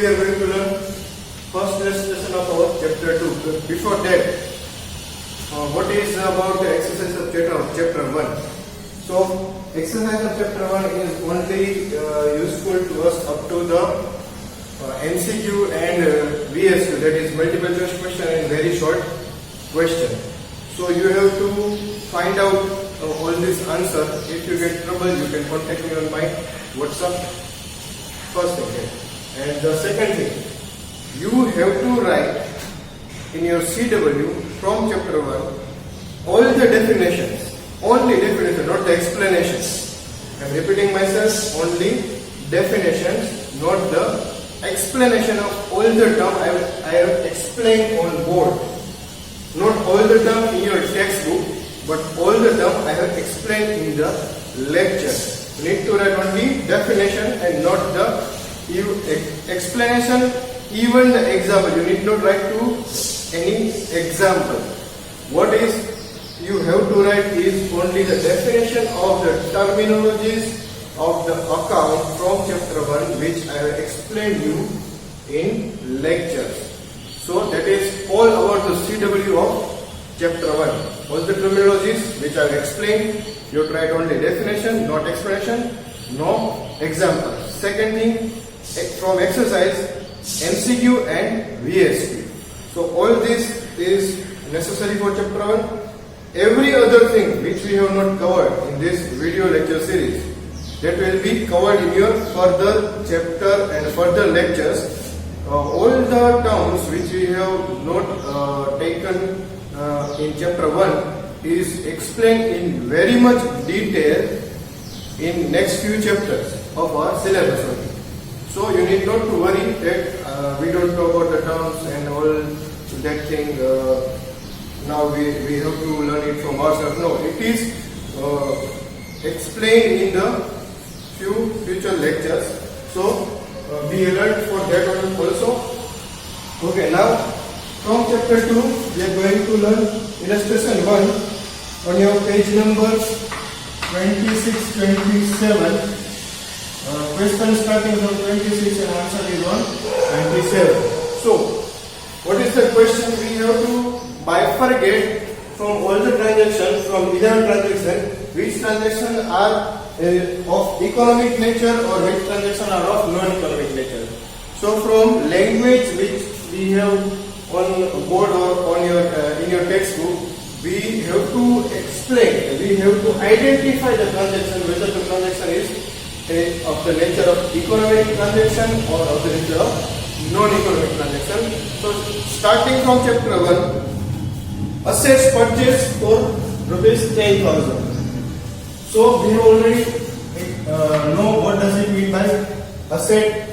we are going to learn first lesson of our chapter 2. Before that, what is about the exercise of chapter 1? So, exercise of chapter 1 is only useful to us up to the MCQ and VSQ, that is multiple choice question and very short question. So you have to find out all these answers. If you get trouble, you can contact me on my WhatsApp. First thing. And the second thing, you have to write in your CW from chapter 1 all the definitions. Only definitions, not the explanations. I am repeating myself, only definitions, not the explanation of all the terms I have explained on board. Not all the terms in your textbook, but all the terms I have explained in the lecture. You need to write only definition and not the explanation, even the example. You need not write to any example. What is you have to write is only the definition of the terminologies of the account from chapter 1, which I have explained you in lectures. So that is all about the CW of chapter 1. All the terminologies which I have explained, you have to write only definition, not explanation, no example. Second thing, from exercise, MCQ and VSQ. So all this is necessary for chapter 1. Every other thing which we have not covered in this video lecture series, that will be covered in your further chapter and further lectures. All the terms which we have not taken in chapter 1 is explained in very much detail in next few chapters of our syllabus only. So you need not to worry that we don't know about the terms and all that thing. Now we have to learn it from ourselves. No, it is explained in the few future lectures. So be alert for that one also. Okay, now from chapter 2 we are going to learn illustration 1 on your page number 26-27. Question starting from 26 and answer is on 27. So what is the question? We have to bifurcate from all the transactions, from 11 transactions, which transactions are of economic nature or which transactions are of non-economic nature. So from language which we have on board or on your in your textbook, we have to explain, we have to identify the transaction, whether the transaction is of the nature of economic transaction or of the nature of non-economic transaction. So starting from chapter 1, assets purchased for rupees 10,000. So we have already know what does it mean by asset.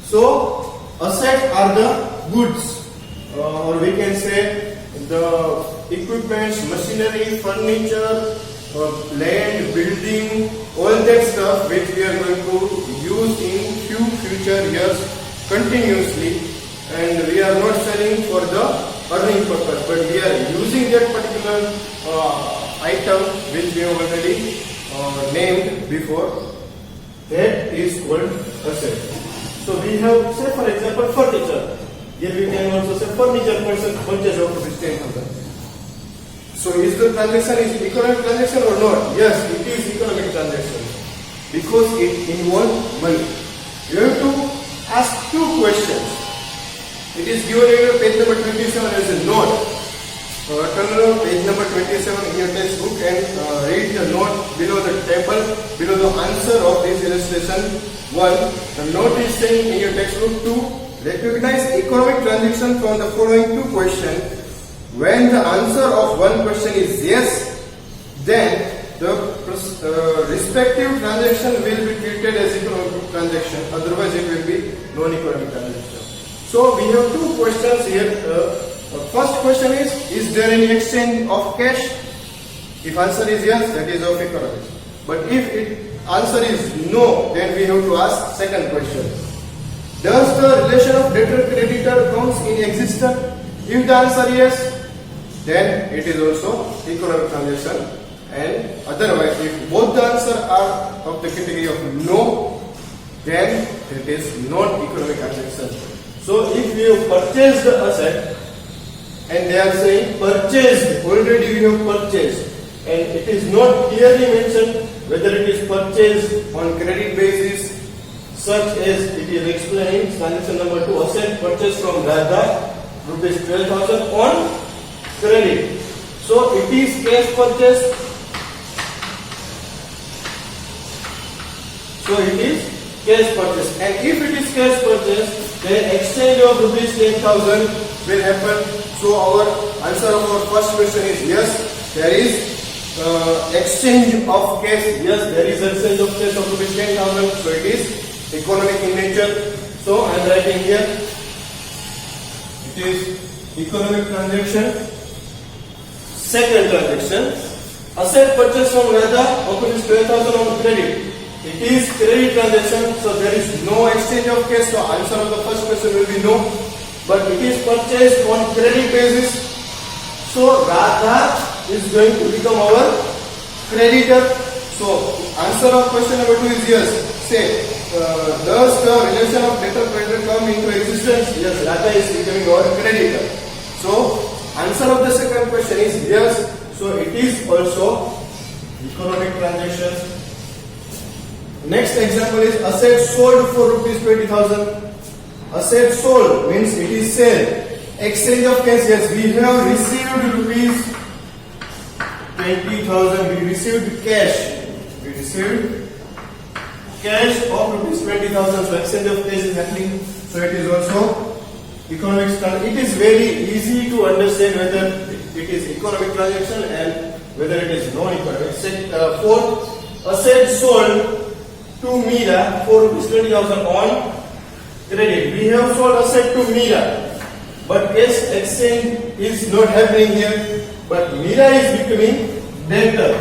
So assets are the goods, or we can say the equipments, machinery, furniture, land, building, all that stuff which we are going to use in few future years continuously, and we are not selling for the earning purpose, but we are using that particular item which we have already named before. That is called asset. So we have, say for example, furniture. Here we can also say furniture purchase of rupees 10,000. So is the transaction is economic transaction or not? Yes, it is economic transaction because it involves money. You have to ask two questions. It is given in your page number 27 as a note. Turn on page number 27 in your textbook and read the note below the table, below the answer of this illustration 1. The note is saying in your textbook to recognize economic transaction from the following two questions. When the answer of one question is yes, then the respective transaction will be treated as economic transaction, otherwise it will be non-economic transaction. So we have two questions here. First question is there any exchange of cash? If answer is yes, that is of economic. But if answer is no, then we have to ask second question. Does the relation of debtor-creditor comes in existence? If the answer is yes, then it is also economic transaction, and otherwise if both the answer are of the category of no, then it is non-economic transaction. So if you have purchased the asset and they are saying purchased, already you have purchased, and it is not clearly mentioned whether it is purchased on credit basis, such as it is explained transaction number 2, asset purchased from Radha rupees 12,000 on credit. So it is cash purchase. So it is cash purchase, and if it is cash purchase, then exchange of rupees 10,000 will happen. So our answer of our first question is yes, there is exchange of cash. Yes, there is exchange of cash of rupees 10,000. So it is economic in nature. So I am writing here, it is economic transaction. Second transaction, asset purchase from Radha of rupees 12,000 on credit. It is credit transaction, so there is no exchange of cash. So answer of the first question will be no. But it is purchased on credit basis. So Radha is going to become our creditor. So answer of question number 2 is yes. Say, does the relation of debtor creditor come into existence? Yes, Radha is becoming our creditor. So answer of the second question is yes. So it is also economic transaction. Next example is asset sold for rupees 20,000. Asset sold means it is sale. Exchange of cash, yes, we have received rupees 20,000. We received cash. We received cash of rupees 20,000. So exchange of cash is happening. So it is also economic transaction. It is very easy to understand whether it is economic transaction and whether it is non-economic. Fourth, asset sold to Meera for rupees 20,000 on credit. We have sold asset to Meera, but cash exchange is not happening here. But Meera is becoming debtor.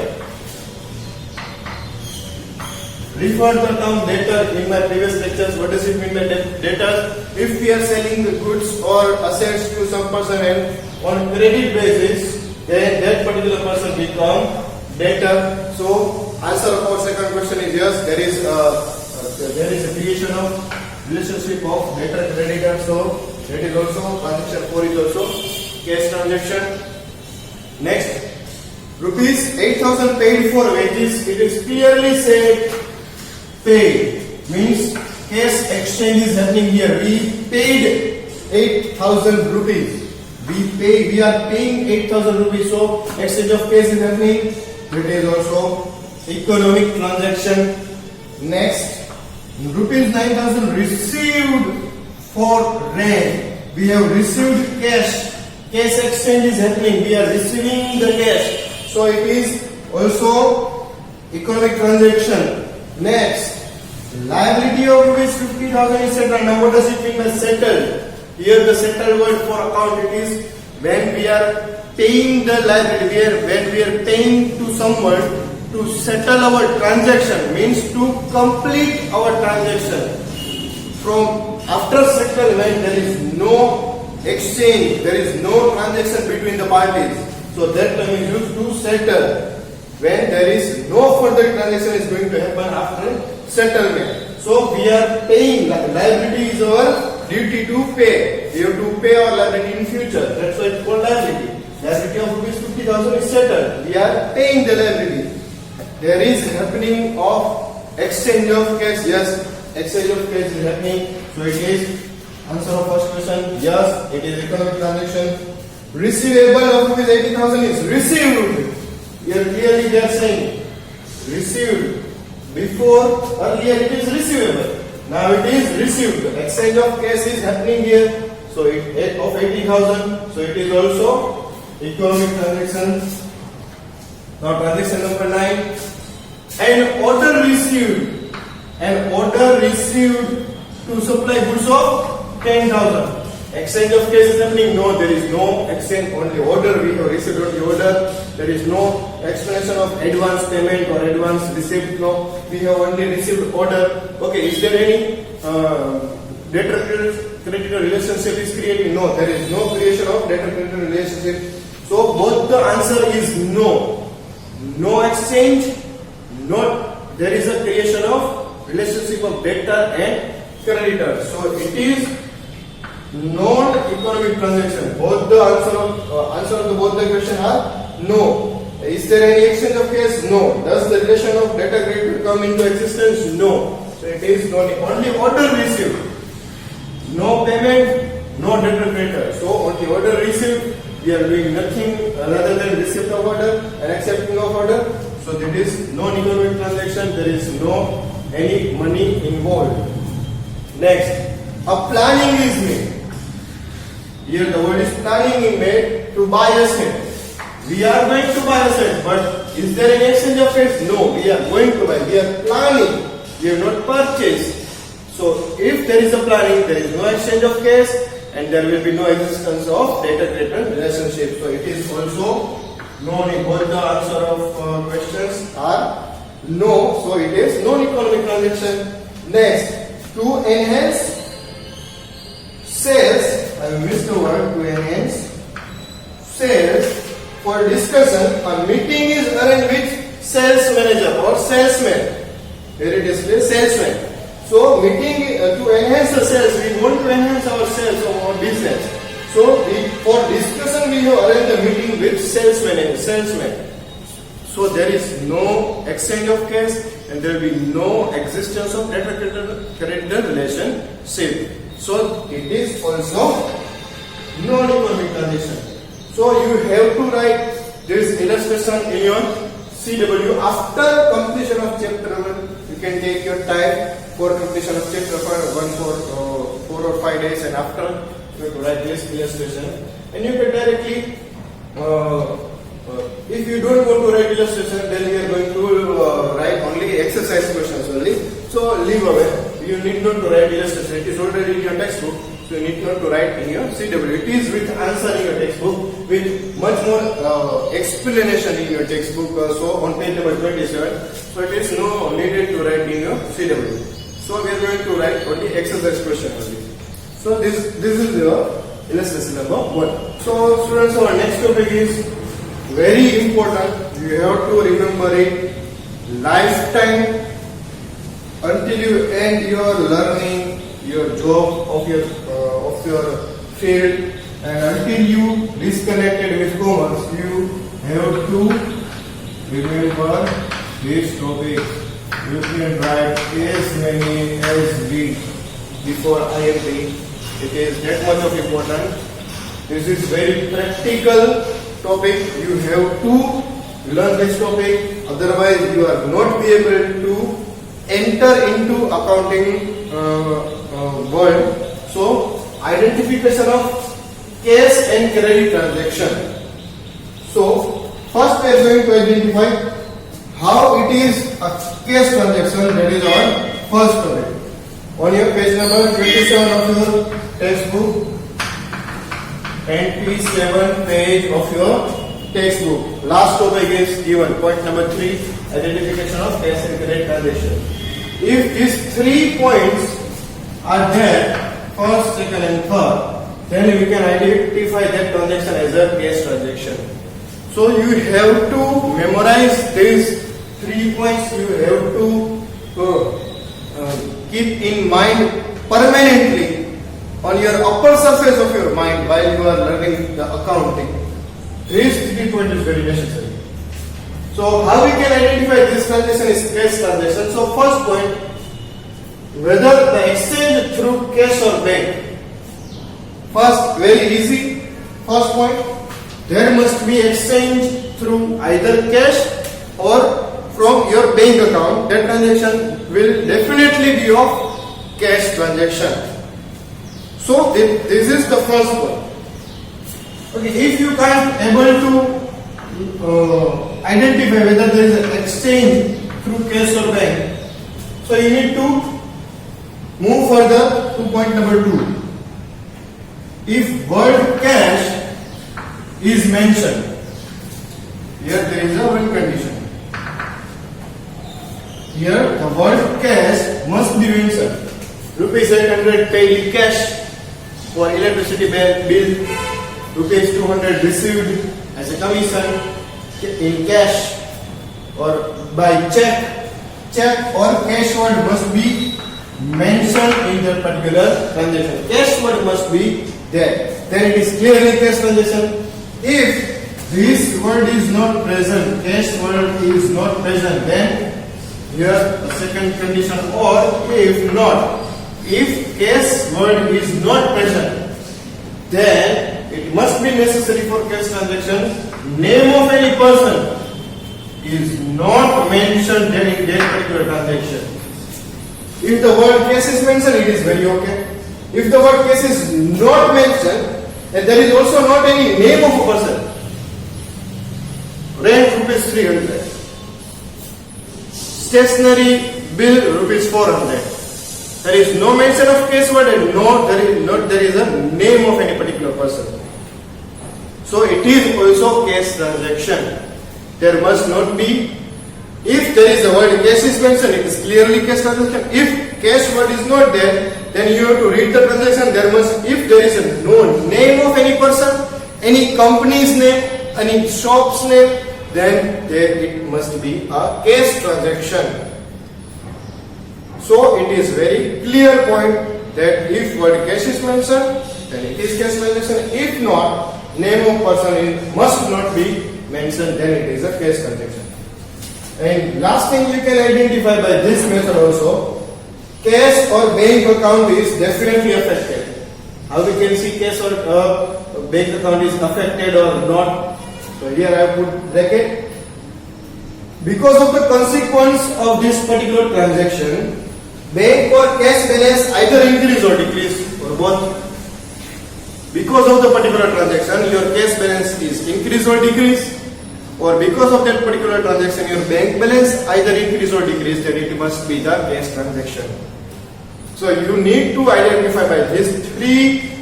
Refer the term debtor in my previous lectures. What does it mean by debtor? If we are selling the goods or assets to some person and on credit basis, then that particular person become debtor. So answer of our second question is yes. There is a creation of relationship of debtor creditor. So that is also transaction 4 is also cash transaction. Next, rupees 8,000 paid for wages. It is clearly said paid means cash exchange is happening here. We paid 8,000 rupees. We are paying 8,000 rupees. So exchange of cash is happening. It is also economic transaction. Next, rupees 9,000 received for rent. We have received cash. Cash exchange is happening. We are receiving the cash. So it is also economic transaction. Next, liability of rupees 50,000 is settled. Now what does it mean by settled? Here the settled word for account, it is when we are paying the liability, when we are paying to someone to settle our transaction, means to complete our transaction. From after settlement, there is no exchange, there is no transaction between the parties. So that term is used to settle. When there is no further transaction is going to happen after settlement. So we are paying, liability is our duty to pay. We have to pay our liability in future. That's why it's called liability. Liability of rupees 50,000 is settled. We are paying the liability. There is happening of exchange of cash. Yes, exchange of cash is happening. So it is answer of first question. Yes, it is economic transaction. Receivable of rupees 80,000 is received. Here clearly they are saying received. Before earlier it is receivable. Now it is received. Exchange of cash is happening here. So it of 80,000. So it is also economic transaction. Now transaction number 9. An order received. An order received to supply goods of 10,000. Exchange of cash is happening? No, there is no exchange, only order. We have received only order. There is no explanation of advance payment or advance receipt. No, we have only received order. Okay, is there any debtor-creditor relationship is created? No, there is no creation of debtor-creditor relationship. So both the answer is no. No exchange, not there is a creation of relationship of debtor and creditor. So it is non-economic transaction. Both the answer of the both the question are no. Is there any exchange of cash? No. Does the relation of debtor creditor come into existence? No. So it is only order received. No payment, no debtor creditor. So on the order received, we are doing nothing rather than receipt of order and accepting of order. So that is non-economic transaction. There is no any money involved. Next, a planning is made. Here the word is planning is made to buy a set. We are going to buy a set, but is there an exchange of cash? No, we are going to buy. We are planning. We have not purchased. So if there is a planning, there is no exchange of cash, and there will be no existence of debtor-creditor relationship. So it is also no. Both the answer of questions are no. So it is non-economic transaction. Next, to enhance sales. I missed the word to enhance sales. For discussion, a meeting is arranged with sales manager or salesman. Here it is salesman. So meeting to enhance the sales, we want to enhance our sales or our business. So for discussion we have arranged a meeting with salesman. So there is no exchange of cash and there will be no existence of debtor-creditor relationship. So it is also non-economic transaction. So you have to write this illustration in your CW after completion of chapter 1. You can take your time for completion of chapter 1 for 4 or 5 days, and after you have to write this illustration. And you can directly, if you don't want to write illustration, then you are going to write only exercise questions only. So leave away. You need not to write illustration. It is already in your textbook. So you need not to write in your CW. It is with answer in your textbook with much more explanation in your textbook. So on page number 27. So it is no needed to write in your CW. So we are going to write only exercise question only. So this is the illustration number 1. So students, our next topic is very important. You have to remember it. Lifetime until you end your learning, your job of your field, and until you disconnected with commerce, you have to remember this topic. You can write as many as we before IMP. It is that much of important. This is very practical topic. You have to learn this topic. Otherwise, you are not be able to enter into accounting world. So identification of cash and credit transaction. So first we are going to identify how it is a cash transaction. That is our first topic. On your page number 27 of your textbook, 27 page of your textbook. Last topic is given. Point number 3, identification of cash and credit transaction. If these 3 points are there, first, second and third, then we can identify that transaction as a cash transaction. So you have to memorize these 3 points. You have to keep in mind permanently on your upper surface of your mind while you are learning the accounting. These 3 points is very necessary. So how we can identify this transaction is cash transaction. So first point, whether the exchange through cash or bank. First, very easy. First point, there must be exchange through either cash or from your bank account. That transaction will definitely be of cash transaction. So this is the first point. Okay, if you can't able to identify whether there is an exchange through cash or bank, so you need to move further to point number 2. If word cash is mentioned, here there is a one condition. Here the word cash must be mentioned. Rupees 800 paid in cash for electricity bill. Rupees 200 received as a commission in cash or by check. Check or cash word must be mentioned in that particular transaction. Cash word must be there. Then it is clearly cash transaction. If this word is not present, cash word is not present, then here the second condition, or if not, if cash word is not present, then it must be necessary for cash transaction. Name of any person is not mentioned in that particular transaction. If the word cash is mentioned, it is very okay. If the word cash is not mentioned, then there is also not any name of a person. Rent rupees 300. Stationery bill rupees 400. There is no mention of cash word and there is a name of any particular person. So it is also cash transaction. There must not be. If there is a word cash is mentioned, it is clearly cash transaction. If cash word is not there, then you have to read the transaction. If there is no name of any person, any company's name, any shop's name, then it must be a cash transaction. So it is very clear point that if word cash is mentioned, then it is cash transaction. If not, name of person must not be mentioned, then it is a cash transaction. And last thing you can identify by this method also, cash or bank account is definitely affected. How we can see cash or bank account is affected or not? So here I put bracket. Because of the consequence of this particular transaction, bank or cash balance either increase or decrease or both. Because of the particular transaction, your cash balance is increase or decrease, or because of that particular transaction, your bank balance either increase or decrease, then it must be the cash transaction. So you need to identify by these three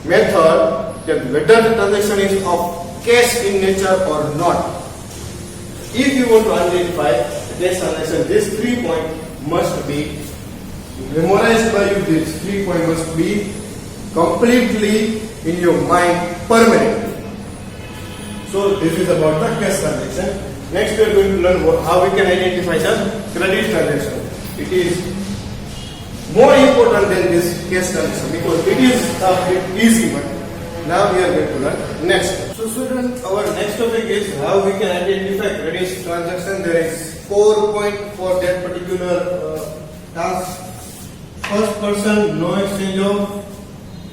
methods that whether the transaction is of cash in nature or not. If you want to identify the cash transaction, these 3 points must be memorized by you. These 3 points must be completely in your mind permanently. So this is about the cash transaction. Next we are going to learn how we can identify the credit transaction. It is more important than this cash transaction because it is a bit easy one. Now we are going to learn next. So students, our next topic is how we can identify credit transaction. There is 4 points for that particular task. First person, no exchange of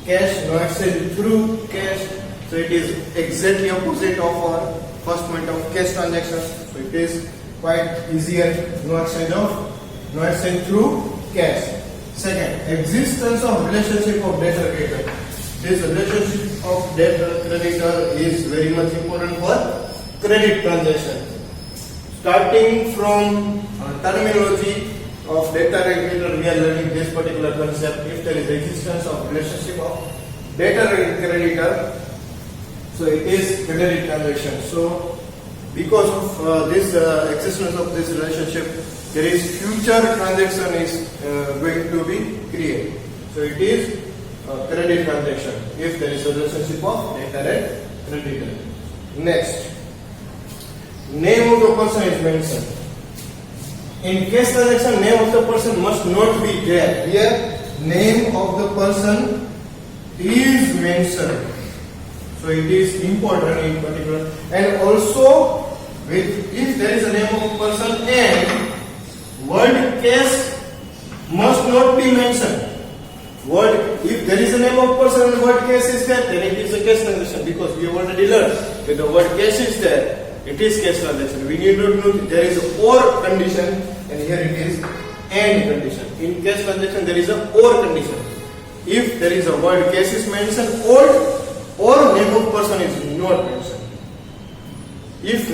cash, no exchange through cash. So it is exactly opposite of our first point of cash transaction. So it is quite easier. No exchange through cash. Second, existence of relationship of debtor creditor. This relationship of debtor creditor is very much important for credit transaction. Starting from terminology of debtor and creditor, we are learning this particular concept. If there is existence of relationship of debtor and creditor, so it is credit transaction. So because of this existence of this relationship, there is future transaction is going to be created. So it is credit transaction if there is a relationship of debtor and creditor. Next, name of the person is mentioned. In cash transaction, name of the person must not be there. Here, name of the person is mentioned. So it is important in particular. And also, if there is a name of a person and word cash must not be mentioned. If there is a name of person and word cash is there, then it is a cash transaction because we have already learned that the word cash is there, it is cash transaction. We need to know there is a or condition and here it is and condition. In cash transaction there is a or condition. If there is a word cash is mentioned or name of person is not mentioned. If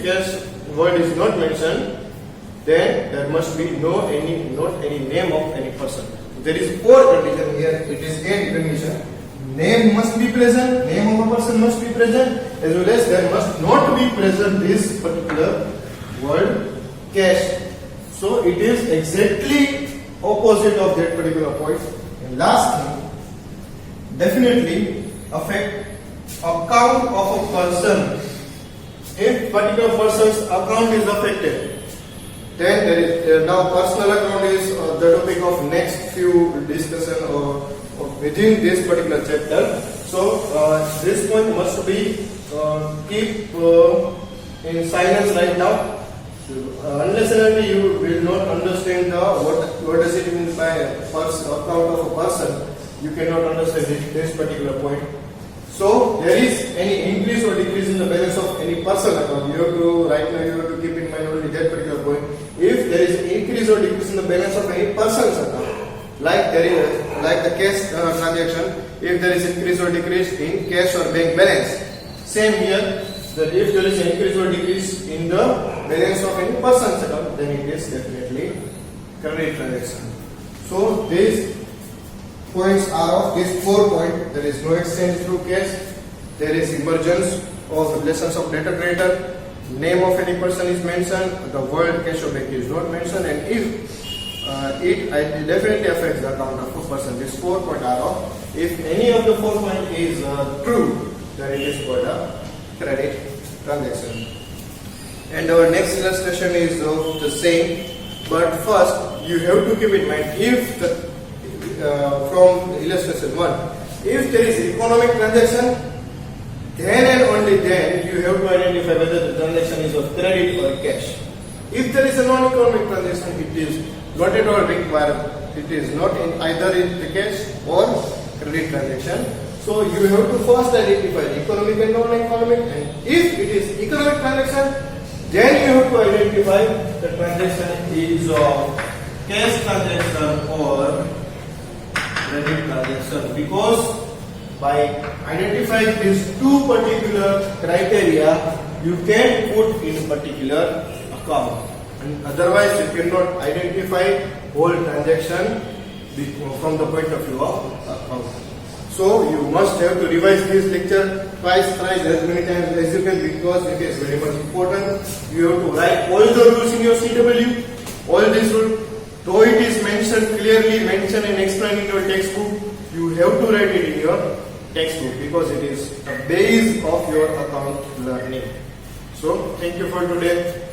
cash word is not mentioned, then there must be not any name of any person. There is or condition here, it is and condition. Name must be present, name of a person must be present, as well as there must not be present this particular word cash. So it is exactly opposite of that particular point. And last thing, definitely affect account of a person. If particular person's account is affected, Then there is now personal account is the topic of next few discussion or within this particular chapter. So this point must be keep in silence right now. Unless and until you will not understand what does it mean by account of a person, you cannot understand this particular point. So there is any increase or decrease in the balance of any personal account. You have to right now you have to keep in mind only that particular point. If there is increase or decrease in the balance of any person's account, like the cash transaction, if there is increase or decrease in cash or bank balance, same here. That if there is an increase or decrease in the balance of any person's account, then it is definitely credit transaction. So these points are of these 4 points. There is no exchange through cash. There is emergence of relations of debtor creditor. Name of any person is mentioned. The word cash or bank is not mentioned. And if it definitely affects the account of a person. These 4 points are of. If any of the 4 points is true, then it is called a credit transaction. And our next illustration is of the same, but first you have to keep in mind if the from illustration 1, if there is economic transaction, then and only then you have to identify whether the transaction is of credit or cash. If there is a non-economic transaction, it is not at all required. It is not in either in the cash or credit transaction. So you have to first identify the economic and non-economic, and if it is economic transaction, then you have to identify the transaction is of cash transaction or credit transaction, because by identifying these 2 particular criteria, you can put in particular account, and otherwise you cannot identify whole transaction from the point of view of account. So you must have to revise this lecture twice, thrice, as many times as you can, because it is very much important. You have to write all the rules in your CW, all these rules. Though it is mentioned clearly, mentioned and explained in your textbook, you have to write it in your textbook because it is the base of your account learning. So thank you for today.